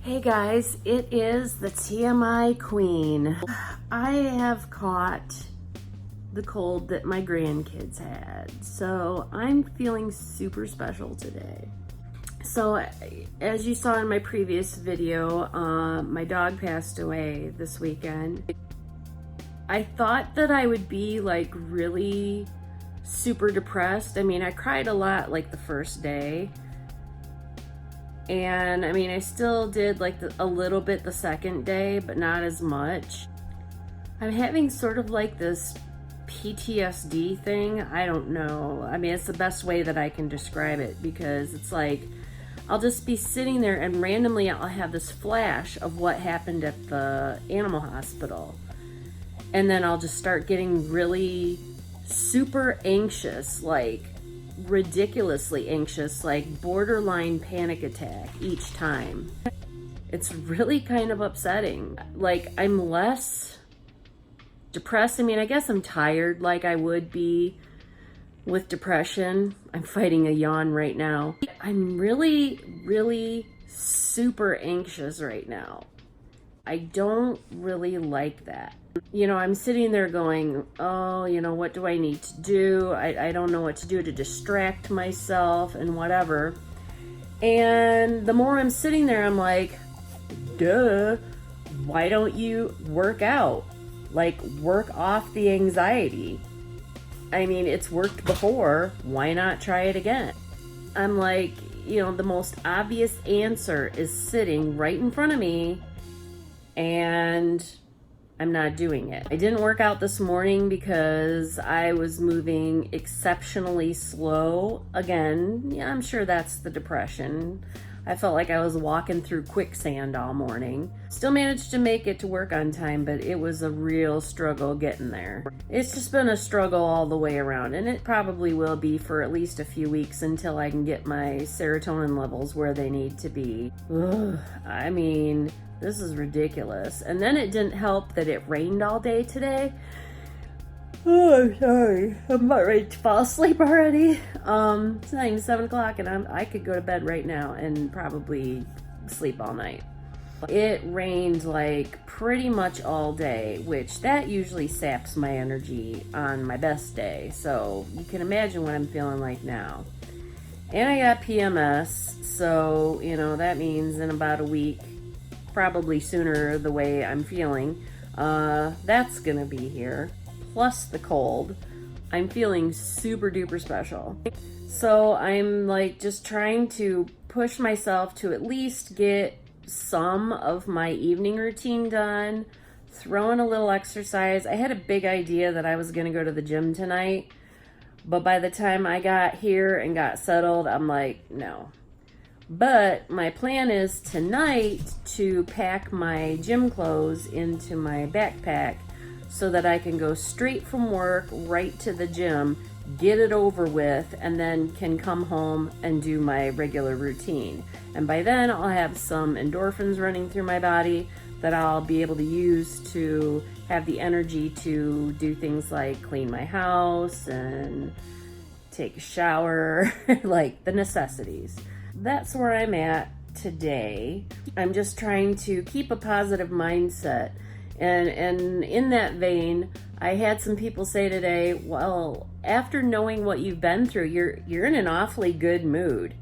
Hey guys, it is the TMI Queen. I have caught the cold that my grandkids had, so I'm feeling super special today. So as you saw in my previous video, my dog passed away this weekend. I thought that I would be like really super depressed. I mean, I cried a lot like the first day. And I mean, I still did like a little bit the second day, but not as much. I'm having sort of like this PTSD thing. I don't know. I mean, it's the best way that I can describe it, because it's like I'll just be sitting there and randomly I'll have this flash of what happened at the animal hospital. And then I'll just start getting really super anxious, like ridiculously anxious, like borderline panic attack each time. It's really kind of upsetting. Like, I'm less depressed. I mean, I guess I'm tired like I would be with depression. I'm fighting a yawn right now. I'm really super anxious right now. I don't really like that. You know, I'm sitting there going, oh, you know, what do I need to do? I don't know what to do to distract myself and whatever. And the more I'm sitting there, I'm like, duh, why don't you work out? Like, work off the anxiety. I mean, it's worked before. Why not try it again? I'm like, you know, the most obvious answer is sitting right in front of me, and I'm not doing it. I didn't work out this morning because I was moving exceptionally slow. Again, yeah, I'm sure that's the depression. I felt like I was walking through quicksand all morning. Still managed to make it to work on time, but it was a real struggle getting there. It's just been a struggle all the way around, and it probably will be for at least a few weeks until I can get my serotonin levels where they need to be. Ugh, I mean, this is ridiculous. And then it didn't help that it rained all day today. Oh, I'm sorry. I'm about ready to fall asleep already. It's not even 7 o'clock, and I could go to bed right now and probably sleep all night. It rained like pretty much all day, which that usually saps my energy on my best day. So you can imagine what I'm feeling like now. And I got PMS, so, you know, that means in about a week, probably sooner the way I'm feeling, that's gonna be here. Plus the cold. I'm feeling super duper special. So I'm like just trying to push myself to at least get some of my evening routine done, throw in a little exercise. I had a big idea that I was gonna go to the gym tonight, but by the time I got here and got settled, I'm like, no. But my plan is tonight to pack my gym clothes into my backpack so that I can go straight from work right to the gym, get it over with, and then can come home and do my regular routine. And by then I'll have some endorphins running through my body that I'll be able to use to have the energy to do things like clean my house and take a shower, like the necessities. That's where I'm at today. I'm just trying to keep a positive mindset. And in that vein, I had some people say today, well, after knowing what you've been through, you're in an awfully good mood.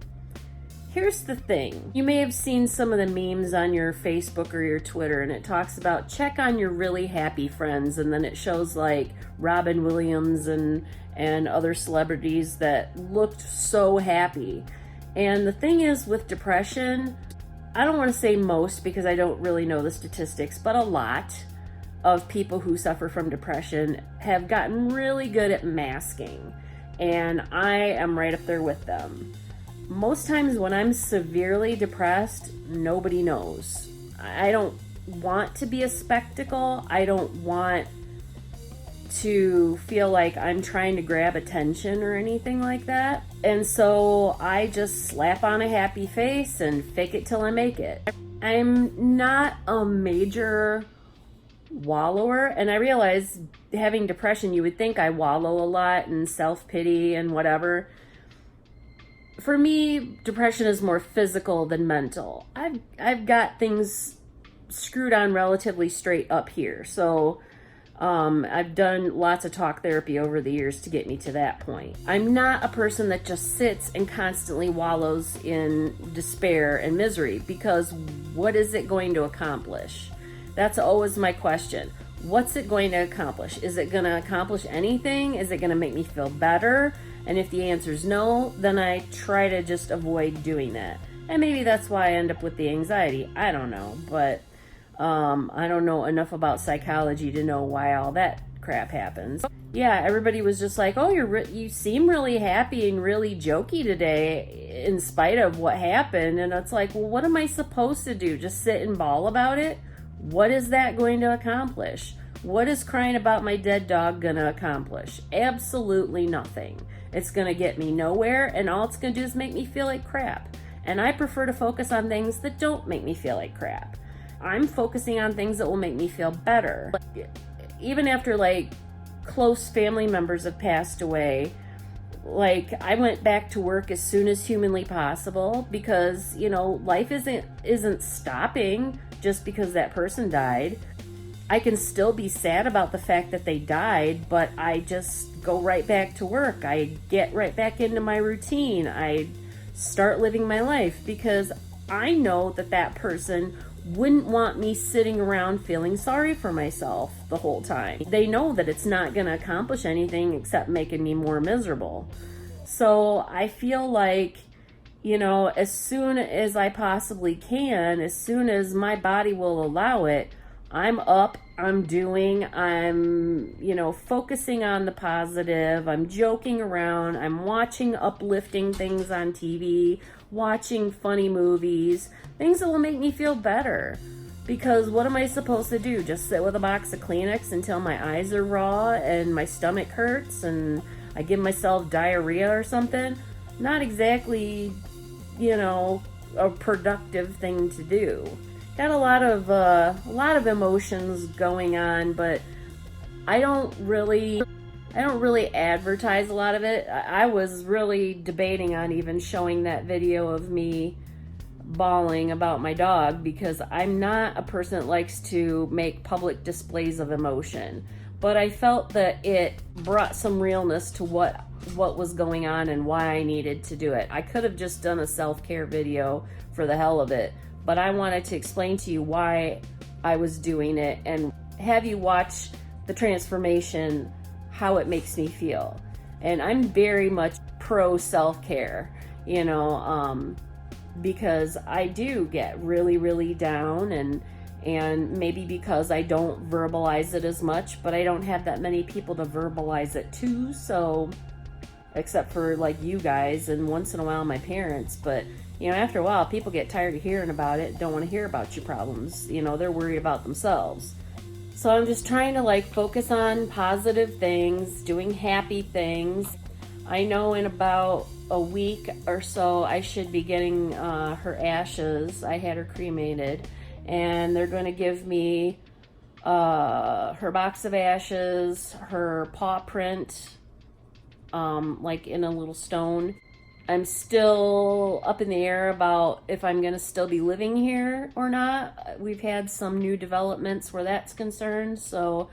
Here's the thing. You may have seen some of the memes on your Facebook or your Twitter, and it talks about check on your really happy friends, and then it shows like Robin Williams and other celebrities that looked so happy. And the thing is with depression, I don't want to say most because I don't really know the statistics, but a lot of people who suffer from depression have gotten really good at masking. And I am right up there with them. Most times when I'm severely depressed, nobody knows. I don't want to be a spectacle. I don't want to feel like I'm trying to grab attention or anything like that. And so I just slap on a happy face and fake it till I make it. I'm not a major wallower, and I realize having depression, you would think I wallow a lot in self-pity and whatever. for me, depression is more physical than mental. I've got things screwed on relatively straight up here. So I've done lots of talk therapy over the years to get me to that point. I'm not a person that just sits and constantly wallows in despair and misery, because what is it going to accomplish? That's always my question. What's it going to accomplish? Is it going to accomplish anything? Is it going to make me feel better? And if the answer is no, then I try to just avoid doing that. And maybe that's why I end up with the anxiety. I don't know, but I don't know enough about psychology to know why all that crap happens. Yeah, everybody was just like, oh, you seem really happy and really jokey today in spite of what happened. And it's like, well, what am I supposed to do? Just sit and bawl about it? What is that going to accomplish? What is crying about my dead dog going to accomplish? Absolutely nothing. It's going to get me nowhere, and all it's going to do is make me feel like crap. And I prefer to focus on things that don't make me feel like crap. I'm focusing on things that will make me feel better. Even after like close family members have passed away, like I went back to work as soon as humanly possible, because, you know, life isn't stopping just because that person died. I can still be sad about the fact that they died, but I just go right back to work. I get right back into my routine. I start living my life, because I know that that person wouldn't want me sitting around feeling sorry for myself the whole time. They know that it's not going to accomplish anything except making me more miserable. So I feel like, you know, as soon as I possibly can, as soon as my body will allow it, I'm up, I'm doing, I'm, you know, focusing on the positive, I'm joking around, I'm watching uplifting things on TV, watching funny movies, things that will make me feel better. Because what am I supposed to do? Just sit with a box of Kleenex until my eyes are raw and my stomach hurts and I give myself diarrhea or something? Not exactly, you know, a productive thing to do. Got a lot of emotions going on, but I don't really advertise a lot of it. I was really debating on even showing that video of me bawling about my dog, because I'm not a person that likes to make public displays of emotion. But I felt that it brought some realness to what was going on and why I needed to do it. I could have just done a self-care video for the hell of it, but I wanted to explain to you why I was doing it and have you watch the transformation, how it makes me feel. And I'm very much pro self-care, you know, because I do get really, really down, and maybe because I don't verbalize it as much, but I don't have that many people to verbalize it to, so except for like you guys and once in a while my parents. But you know, after a while people get tired of hearing about it, don't want to hear about your problems, you know, they're worried about themselves. So I'm just trying to like focus on positive things, doing happy things. I know in about a week or so I should be getting her ashes. I had her cremated, and they're going to give me her box of ashes, her paw print, like in a little stone. I'm still up in the air about if I'm going to still be living here or not. We've had some new developments where that's concerned, so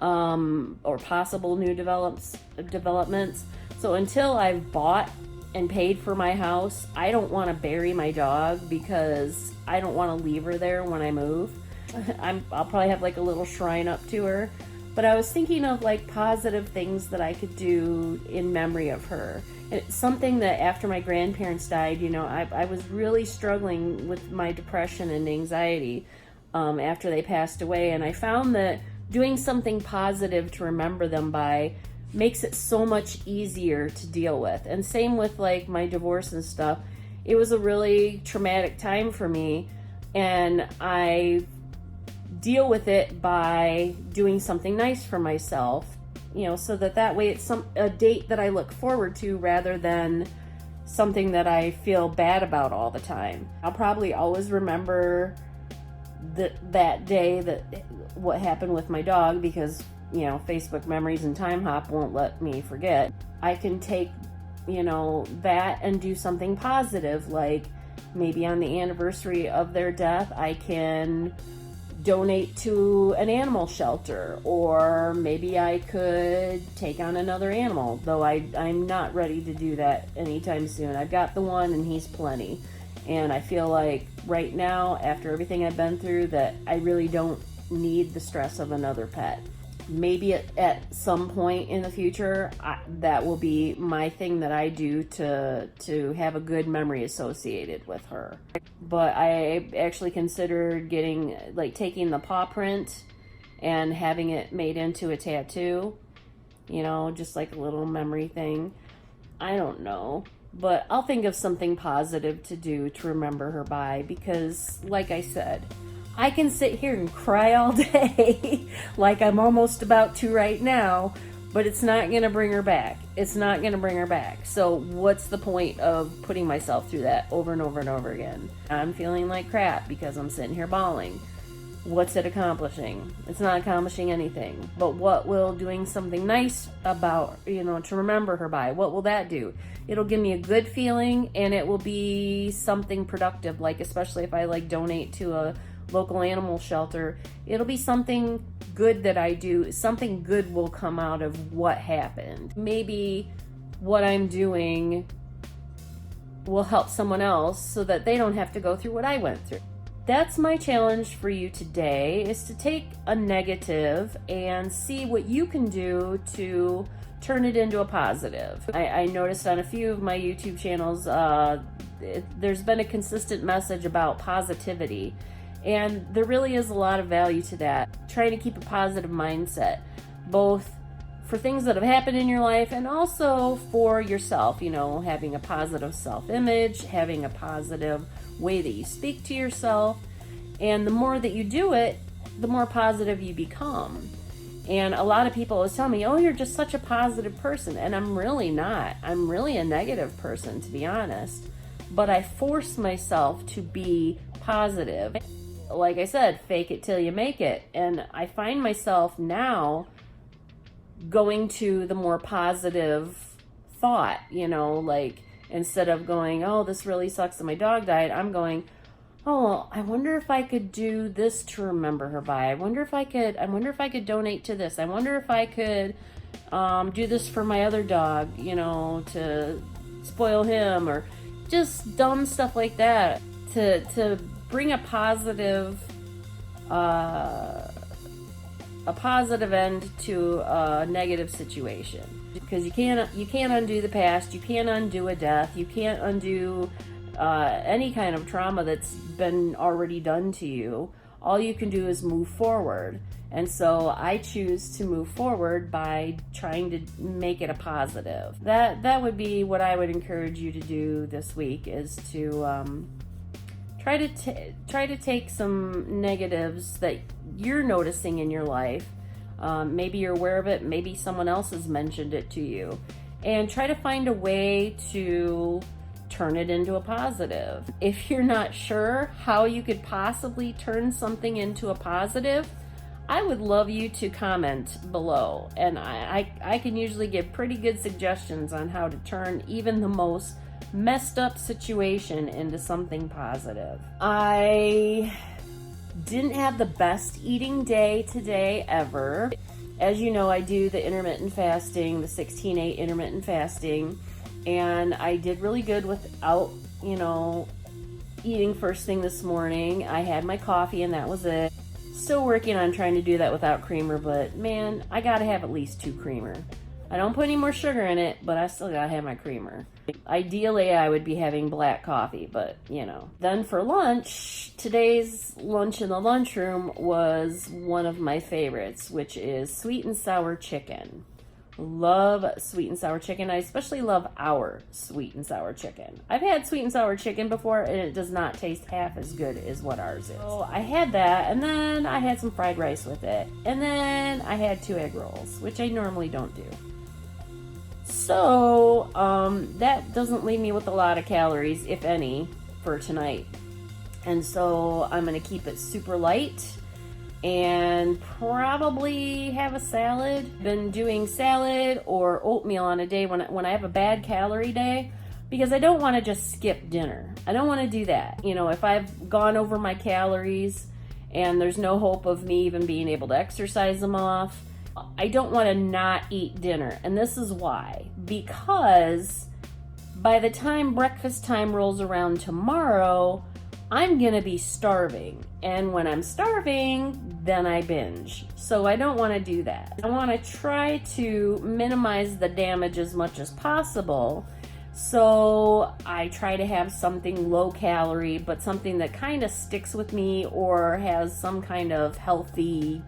or possible new developments. So until I've bought and paid for my house, I don't want to bury my dog, because I don't want to leave her there when I move. I'll probably have like a little shrine up to her. But I was thinking of like positive things that I could do in memory of her. It's something that after my grandparents died, you know, I was really struggling with my depression and anxiety after they passed away. And I found that doing something positive to remember them by makes it so much easier to deal with. And same with like my divorce and stuff. It was a really traumatic time for me, and I deal with it by doing something nice for myself, you know, so that way it's a date that I look forward to rather than something that I feel bad about all the time. I'll probably always remember that day, what happened with my dog, because, you know, Facebook memories and time hop won't let me forget. I can take that and do something positive, like maybe on the anniversary of their death, I can donate to an animal shelter, or maybe I could take on another animal, though I'm not ready to do that anytime soon. I've got the one and he's plenty, and I feel like right now, after everything I've been through, that I really don't need the stress of another pet. Maybe at some point in the future, that will be my thing that I do to have a good memory associated with her. But I actually considered taking the paw print and having it made into a tattoo, just like a little memory thing. I don't know, but I'll think of something positive to do to remember her by, because like I said, I can sit here and cry all day like I'm almost about to right now, but it's not going to bring her back. It's not going to bring her back. So what's the point of putting myself through that over and over and over again? I'm feeling like crap because I'm sitting here bawling. What's it accomplishing? It's not accomplishing anything. But what will doing something nice about, to remember her by, what will that do? It'll give me a good feeling, and it will be something productive, like especially if I donate to a local animal shelter. It'll be something good that I do. Something good will come out of what happened. Maybe what I'm doing will help someone else so that they don't have to go through what I went through. That's my challenge for you today, is to take a negative and see what you can do to turn it into a positive. I noticed on a few of my YouTube channels, there's been a consistent message about positivity. And there really is a lot of value to that. Trying to keep a positive mindset, both for things that have happened in your life and also for yourself, having a positive self-image, having a positive way that you speak to yourself. And the more that you do it, the more positive you become. And a lot of people always tell me, oh, you're just such a positive person. And I'm really not. I'm really a negative person, to be honest. But I force myself to be positive. Like I said, fake it till you make it. And I find myself now going to the more positive thought, instead of going, oh, this really sucks that my dog died, I'm going, oh, I wonder if I could do this to remember her by. I wonder if I could donate to this. I wonder if I could do this for my other dog, to spoil him, or just dumb stuff like that, to bring a positive end to a negative situation. Because you can't undo the past, you can't undo a death, you can't undo any kind of trauma that's been already done to you. All you can do is move forward. And so I choose to move forward by trying to make it a positive. That would be what I would encourage you to do this week, is to try to take some negatives that you're noticing in your life. Maybe you're aware of it, maybe someone else has mentioned it to you, and try to find a way to turn it into a positive. If you're not sure how you could possibly turn something into a positive, I would love you to comment below, and I can usually give pretty good suggestions on how to turn even the most messed up situation into something positive. I didn't have the best eating day today ever. As you know, I do the intermittent fasting, the 16/8 intermittent fasting, and I did really good without, eating first thing this morning. I had my coffee and that was it. Still working on trying to do that without creamer, but man, I gotta have at least 2 creamer. I don't put any more sugar in it, but I still gotta have my creamer. Ideally, I would be having black coffee, but Then for lunch, today's lunch in the lunchroom was one of my favorites, which is sweet and sour chicken. Love sweet and sour chicken. I especially love our sweet and sour chicken. I've had sweet and sour chicken before, and it does not taste half as good as what ours is. So I had that, and then I had some fried rice with it, and then I had 2 egg rolls, which I normally don't do. So that doesn't leave me with a lot of calories, if any, for tonight. And so I'm going to keep it super light. and probably have a salad. Been doing salad or oatmeal on a day when I have a bad calorie day, because I don't want to just skip dinner. I don't want to do that. You know, if I've gone over my calories and there's no hope of me even being able to exercise them off, I don't want to not eat dinner. And this is why. Because by the time breakfast time rolls around tomorrow, I'm going to be starving. And when I'm starving, then I binge. So I don't want to do that. I want to try to minimize the damage as much as possible. So I try to have something low calorie, but something that kind of sticks with me or has some kind of healthy,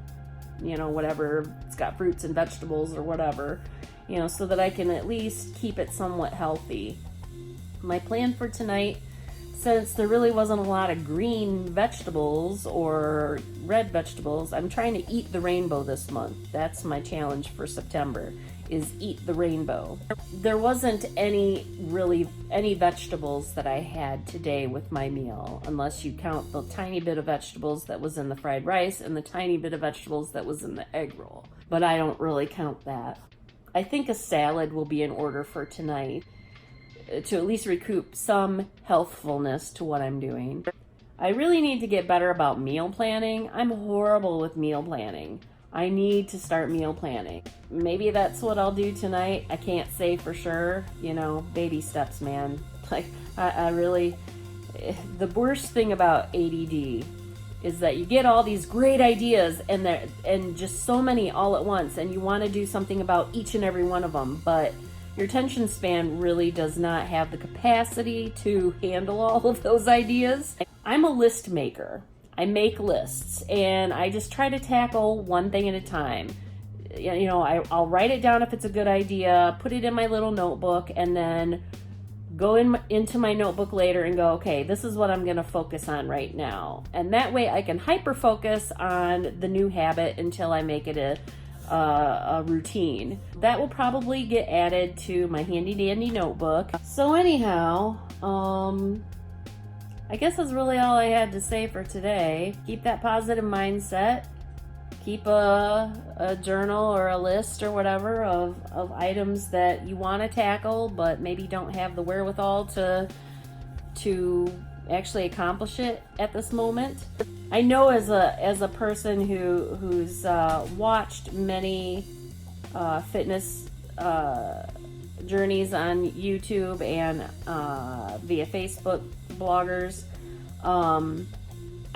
you know, whatever. It's got fruits and vegetables or whatever, you know, so that I can at least keep it somewhat healthy. My plan for tonight, since there really wasn't a lot of green vegetables or red vegetables, I'm trying to eat the rainbow this month. That's my challenge for September, is eat the rainbow. There wasn't any vegetables that I had today with my meal, unless you count the tiny bit of vegetables that was in the fried rice and the tiny bit of vegetables that was in the egg roll. But I don't really count that. I think a salad will be in order for tonight, to at least recoup some healthfulness to what I'm doing. I really need to get better about meal planning. I'm horrible with meal planning. I need to start meal planning. Maybe that's what I'll do tonight. I can't say for sure. You know, baby steps, man. Like, I really, the worst thing about ADD is that you get all these great ideas and just so many all at once, and you want to do something about each and every one of them, but your attention span really does not have the capacity to handle all of those ideas. I'm a list maker. I make lists, and I just try to tackle one thing at a time. You know, I'll write it down if it's a good idea, put it in my little notebook, and then go into my notebook later and go, okay, this is what I'm going to focus on right now. And that way I can hyper-focus on the new habit until I make it a routine. That will probably get added to my handy dandy notebook. So anyhow, I guess that's really all I had to say for today. Keep that positive mindset. Keep a journal or a list or whatever of items that you want to tackle, but maybe don't have the wherewithal to actually accomplish it at this moment. I know as a person who's watched many fitness journeys on YouTube and via Facebook bloggers,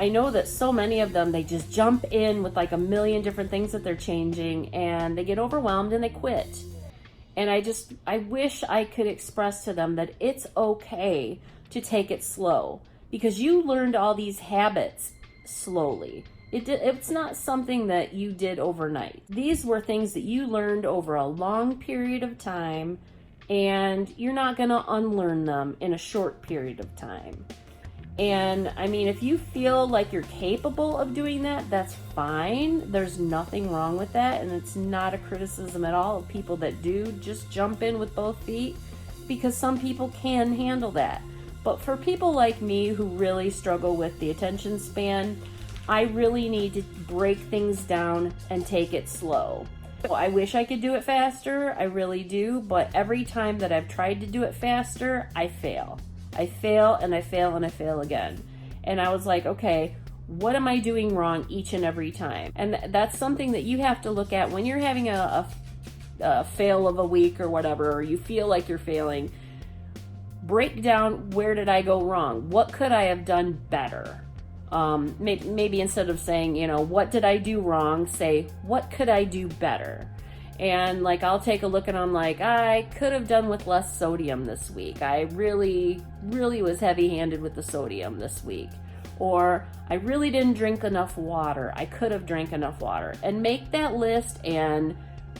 I know that so many of them, they just jump in with like a million different things that they're changing, and they get overwhelmed and they quit. And I wish I could express to them that it's okay to take it slow, because you learned all these habits slowly. It's not something that you did overnight. These were things that you learned over a long period of time, and you're not going to unlearn them in a short period of time. And I mean, if you feel like you're capable of doing that, that's fine. There's nothing wrong with that, and it's not a criticism at all of people that do just jump in with both feet, because some people can handle that. But for people like me who really struggle with the attention span, I really need to break things down and take it slow. I wish I could do it faster, I really do, but every time that I've tried to do it faster, I fail. I fail and I fail and I fail again. And I was like, okay, what am I doing wrong each and every time? And that's something that you have to look at when you're having a fail of a week or whatever, or you feel like you're failing. Break down, where did I go wrong? What could I have done better? Maybe instead of saying, you know, what did I do wrong, say, what could I do better? And like, I'll take a look and I'm like, I could have done with less sodium this week. I really was heavy-handed with the sodium this week. Or I really didn't drink enough water. I could have drank enough water. And make that list and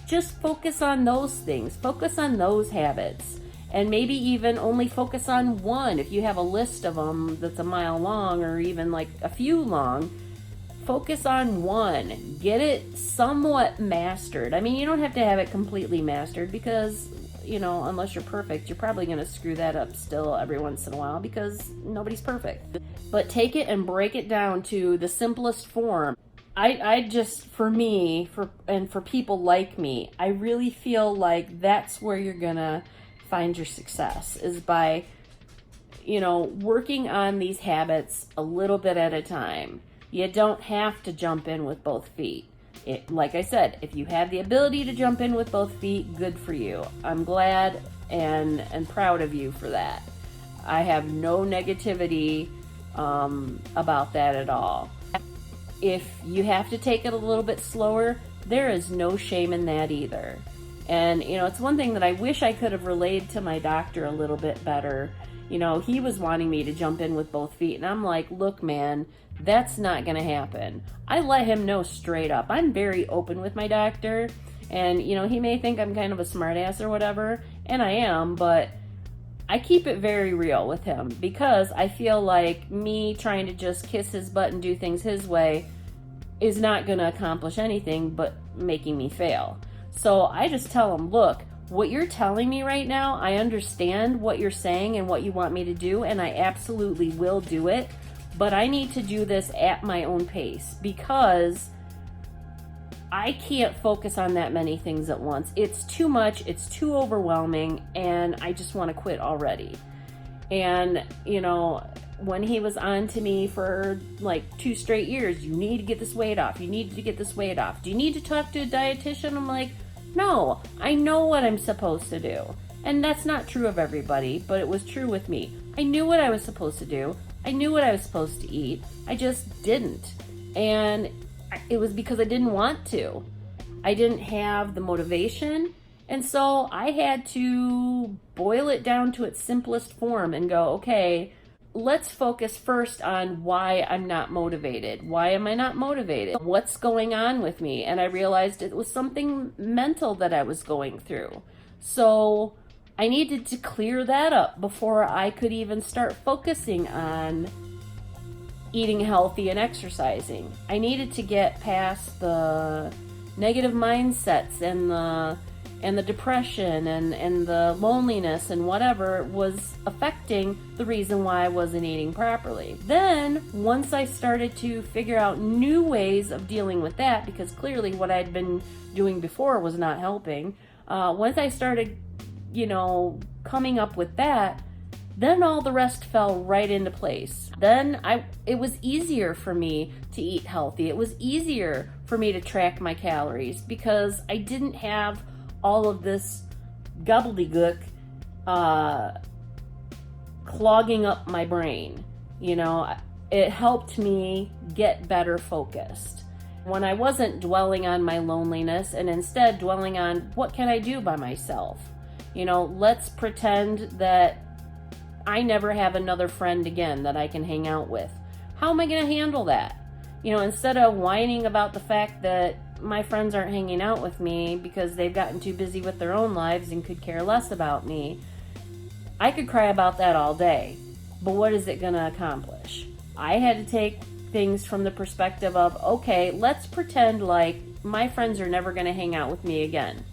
just focus on those things. Focus on those habits. And maybe even only focus on one. If you have a list of them that's a mile long or even like a few long, focus on one. Get it somewhat mastered. I mean, you don't have to have it completely mastered, because, you know, unless you're perfect, you're probably going to screw that up still every once in a while, because nobody's perfect. But take it and break it down to the simplest form. I just, for me, and for people like me, I really feel like that's where you're gonna find your success, is by, working on these habits a little bit at a time. You don't have to jump in with both feet. Like I said, if you have the ability to jump in with both feet, good for you. I'm glad and proud of you for that. I have no negativity about that at all. If you have to take it a little bit slower, there is no shame in that either. And, it's one thing that I wish I could have relayed to my doctor a little bit better. He was wanting me to jump in with both feet, and I'm like, look, man, that's not going to happen. I let him know straight up. I'm very open with my doctor, and, he may think I'm kind of a smartass or whatever, and I am, but I keep it very real with him, because I feel like me trying to just kiss his butt and do things his way is not going to accomplish anything but making me fail. So I just tell him, look, what you're telling me right now, I understand what you're saying and what you want me to do, and I absolutely will do it, but I need to do this at my own pace, because I can't focus on that many things at once. It's too much, it's too overwhelming, and I just want to quit already. And, when he was on to me for like 2 straight years, you need to get this weight off, you need to get this weight off. Do you need to talk to a dietitian? I'm like, no, I know what I'm supposed to do. And that's not true of everybody, but it was true with me. I knew what I was supposed to do. I knew what I was supposed to eat. I just didn't. And it was because I didn't want to. I didn't have the motivation. And so I had to boil it down to its simplest form and go, okay, let's focus first on why I'm not motivated. Why am I not motivated? What's going on with me? And I realized it was something mental that I was going through. So I needed to clear that up before I could even start focusing on eating healthy and exercising. I needed to get past the negative mindsets and the depression and the loneliness and whatever was affecting the reason why I wasn't eating properly. Then, once I started to figure out new ways of dealing with that, because clearly what I'd been doing before was not helping, once I started, coming up with that, then all the rest fell right into place. Then it was easier for me to eat healthy. It was easier for me to track my calories, because I didn't have all of this gobbledygook clogging up my brain. It helped me get better focused. When I wasn't dwelling on my loneliness and instead dwelling on what can I do by myself. Let's pretend that I never have another friend again that I can hang out with. How am I going to handle that? Instead of whining about the fact that my friends aren't hanging out with me because they've gotten too busy with their own lives and could care less about me, I could cry about that all day. But what is it going to accomplish? I had to take things from the perspective of, okay, let's pretend like my friends are never going to hang out with me again.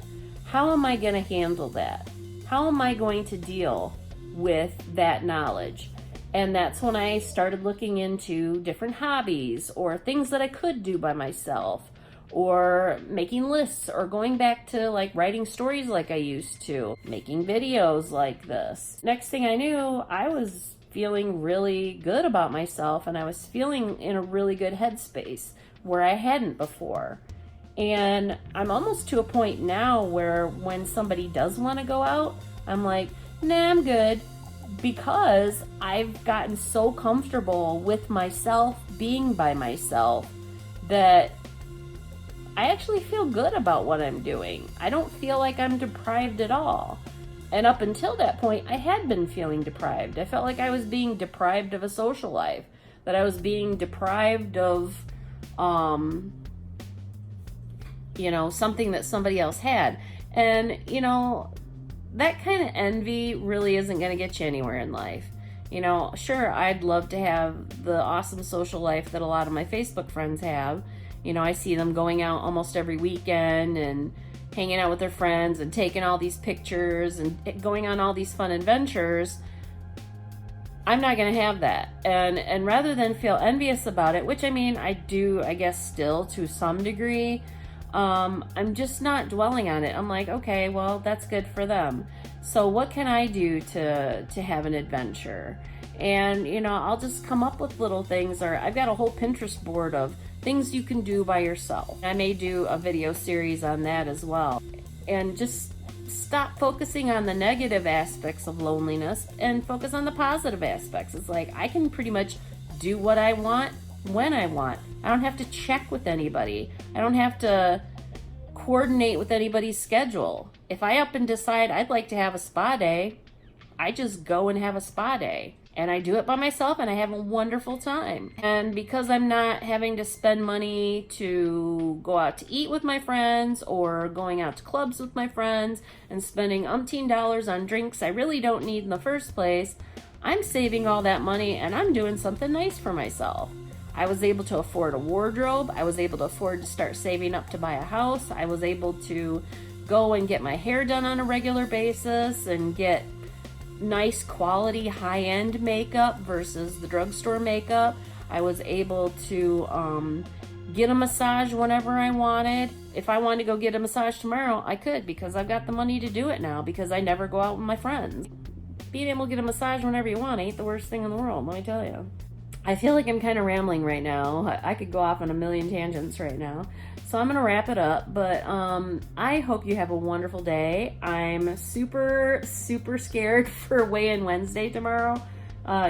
How am I going to handle that? How am I going to deal with that knowledge? And that's when I started looking into different hobbies or things that I could do by myself, or making lists, or going back to like writing stories like I used to, making videos like this. Next thing I knew, I was feeling really good about myself, and I was feeling in a really good headspace where I hadn't before. And I'm almost to a point now where when somebody does want to go out, I'm like, nah, I'm good. Because I've gotten so comfortable with myself, being by myself, that I actually feel good about what I'm doing. I don't feel like I'm deprived at all. And up until that point, I had been feeling deprived. I felt like I was being deprived of a social life, that I was being deprived of, something that somebody else had. And, that kind of envy really isn't going to get you anywhere in life. Sure, I'd love to have the awesome social life that a lot of my Facebook friends have. I see them going out almost every weekend and hanging out with their friends and taking all these pictures and going on all these fun adventures. I'm not going to have that. And rather than feel envious about it, which I mean, I do, I guess, still to some degree, I'm just not dwelling on it. I'm like, okay, well, that's good for them. So what can I do to have an adventure? And, you know, I'll just come up with little things, or I've got a whole Pinterest board of things you can do by yourself. I may do a video series on that as well. And just stop focusing on the negative aspects of loneliness and focus on the positive aspects. It's like, I can pretty much do what I want when I want. I don't have to check with anybody. I don't have to coordinate with anybody's schedule. If I up and decide I'd like to have a spa day, I just go and have a spa day. And I do it by myself, and I have a wonderful time. And because I'm not having to spend money to go out to eat with my friends or going out to clubs with my friends and spending umpteen dollars on drinks I really don't need in the first place, I'm saving all that money and I'm doing something nice for myself. I was able to afford a wardrobe. I was able to afford to start saving up to buy a house. I was able to go and get my hair done on a regular basis and get nice quality high-end makeup versus the drugstore makeup. I was able to get a massage whenever I wanted. If I wanted to go get a massage tomorrow, I could, because I've got the money to do it now, because I never go out with my friends. Being able to get a massage whenever you want ain't the worst thing in the world, let me tell you. I feel like I'm kind of rambling right now. I could go off on a million tangents right now. So I'm going to wrap it up, but I hope you have a wonderful day. I'm super, super scared for weigh-in Wednesday tomorrow,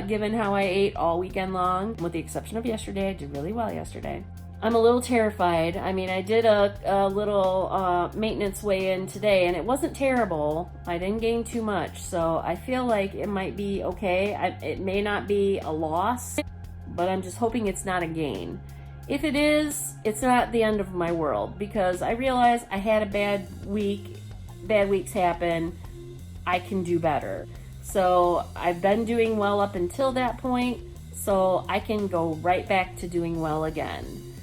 given how I ate all weekend long. With the exception of yesterday, I did really well yesterday. I'm a little terrified. I mean, I did a little maintenance weigh-in today, and it wasn't terrible. I didn't gain too much, so I feel like it might be okay. It may not be a loss, but I'm just hoping it's not a gain. If it is, it's not the end of my world, because I realize I had a bad week. Bad weeks happen. I can do better. So I've been doing well up until that point, so I can go right back to doing well again.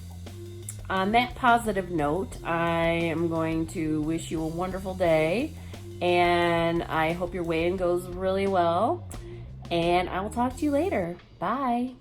On that positive note, I am going to wish you a wonderful day, and I hope your weigh-in goes really well, and I will talk to you later. Bye.